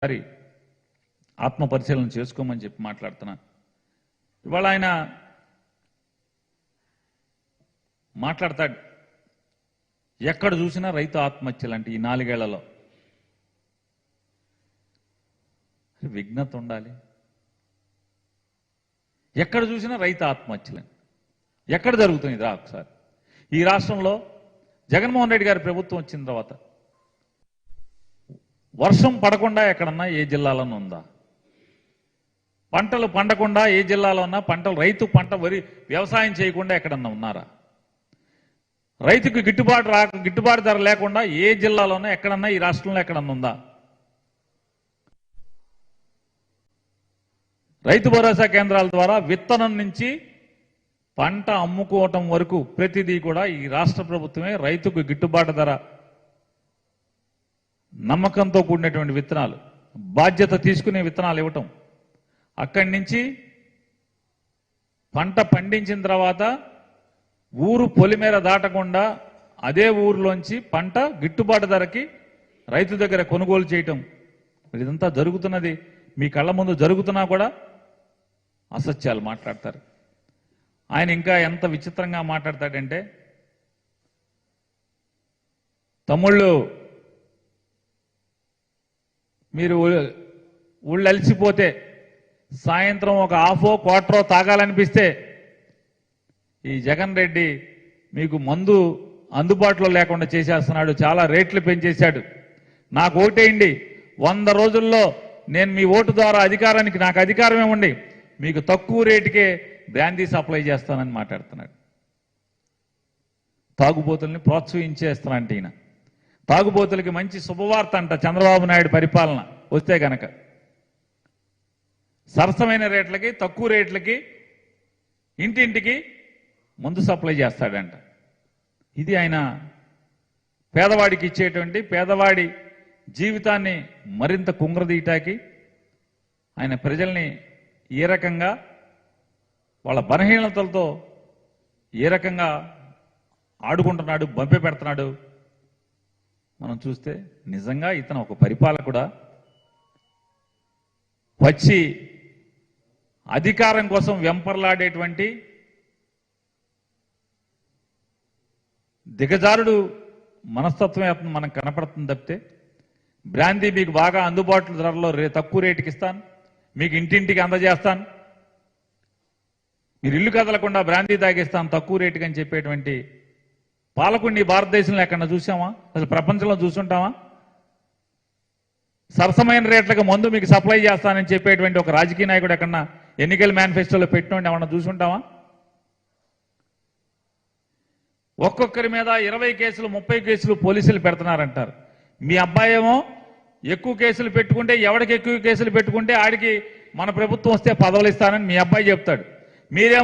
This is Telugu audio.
మరి ఆత్మ పరిశీలన చేసుకోమని చెప్పి మాట్లాడుతున్నాను. ఇవాళ ఆయన మాట్లాడతాడు, ఎక్కడ చూసినా రైతు ఆత్మహత్యలు అంటే ఈ 4 ఏళ్లలో. విఘ్నత ఉండాలి. ఎక్కడ చూసినా రైతు ఆత్మహత్యలు ఎక్కడ జరుగుతుంది రా ఒకసారి. ఈ రాష్ట్రంలో జగన్మోహన్ రెడ్డి గారి ప్రభుత్వం వచ్చిన తర్వాత వర్షం పడకుండా ఎక్కడన్నా ఏ జిల్లాలోనూ ఉందా? పంటలు పండకుండా ఏ జిల్లాలో ఉన్నా పంటలు రైతు పంట వరి వ్యవసాయం చేయకుండా ఎక్కడన్నా ఉన్నారా? రైతుకు గిట్టుబాటు ధర లేకుండా ఏ జిల్లాలోనూ ఎక్కడన్నా ఈ రాష్ట్రంలో ఎక్కడన్నా ఉందా? రైతు భరోసా కేంద్రాల ద్వారా విత్తనం నుంచి పంట అమ్ముకోవటం వరకు ప్రతిదీ కూడా ఈ రాష్ట్ర ప్రభుత్వమే రైతుకు గిట్టుబాటు ధర, నమ్మకంతో కూడినటువంటి విత్తనాలు, బాధ్యత తీసుకునే విత్తనాలు ఇవ్వటం, అక్కడి నుంచి పంట పండించిన తర్వాత ఊరు పొలిమేర దాటకుండా అదే ఊరిలోంచి పంట గిట్టుబాటు ధరకి రైతు దగ్గర కొనుగోలు చేయటం. ఇదంతా జరుగుతున్నది మీ కళ్ళ ముందు జరుగుతున్నా కూడా అసత్యాలు మాట్లాడతారు. ఆయన ఇంకా ఎంత విచిత్రంగా మాట్లాడతాడంటే, తమ్ముళ్ళు మీరు ఊళ్ళు అలసిపోతే సాయంత్రం ఒక హాఫో క్వార్టరో తాగాలనిపిస్తే ఈ జగన్ రెడ్డి మీకు మందు అందుబాటులో లేకుండా చేసేస్తున్నాడు, చాలా రేట్లు పెంచేశాడు. నాకు ఓటేయండి, 100 రోజుల్లో నేను మీ ఓటు ద్వారా అధికారానికి నాకు అధికారం ఇవ్వండి, మీకు తక్కువ రేటుకే బ్రాందీ సప్లై చేస్తానని మాట్లాడుతున్నాడు. తాగుబోతుల్ని ప్రోత్సహించేస్తానంటే ఈయన. తాగుబోతులకి మంచి శుభవార్త అంట చంద్రబాబు నాయుడు పరిపాలన వస్తే గనక. సరసమైన రేట్లకి తక్కువ రేట్లకి ఇంటింటికి మందు సప్లై చేస్తాడంట. ఇది ఆయన పేదవాడికి ఇచ్చేటువంటి, పేదవాడి జీవితాన్ని మరింత కుంగరదీయటానికి ఆయన ప్రజల్ని ఏ రకంగా వాళ్ళ బలహీనతలతో ఏ రకంగా ఆడుకుంటున్నాడు, బంపి పెడుతున్నాడు మనం చూస్తే నిజంగా ఇతను ఒక పరిపాలకుడా? వచ్చి అధికారం కోసం వెంపర్లాడేటువంటి దిగజారుడు మనస్తత్వమే అతను మనకు కనపడుతుంది తప్పితే, బ్రాందీ మీకు బాగా అందుబాటులో ధరలో తక్కువ రేటుకి ఇస్తాను, మీకు ఇంటింటికి అందజేస్తాను, మీరు ఇల్లు కదలకుండా బ్రాందీ తాగిస్తాను తక్కువ రేటుకి అని చెప్పేటువంటి పాలకుడిని భారతదేశంలో ఎక్కడన్నా చూసామా? అసలు ప్రపంచంలో చూసుంటామా? సరసమైన రేట్లకు మందు మీకు సప్లై చేస్తానని చెప్పేటువంటి ఒక రాజకీయ నాయకుడు ఎక్కడన్నా ఎన్నికల మేనిఫెస్టోలో పెట్టినోండి ఏమన్నా చూసుంటామా? ఒక్కొక్కరి మీద 20 కేసులు 30 కేసులు పోలీసులు పెడుతున్నారంటారు. మీ అబ్బాయి ఏమో ఎక్కువ కేసులు పెట్టుకుంటే, ఎవరికి ఎక్కువ కేసులు పెట్టుకుంటే ఆడికి మన ప్రభుత్వం వస్తే పదవులు ఇస్తానని మీ అబ్బాయి చెప్తాడు. మీరేమో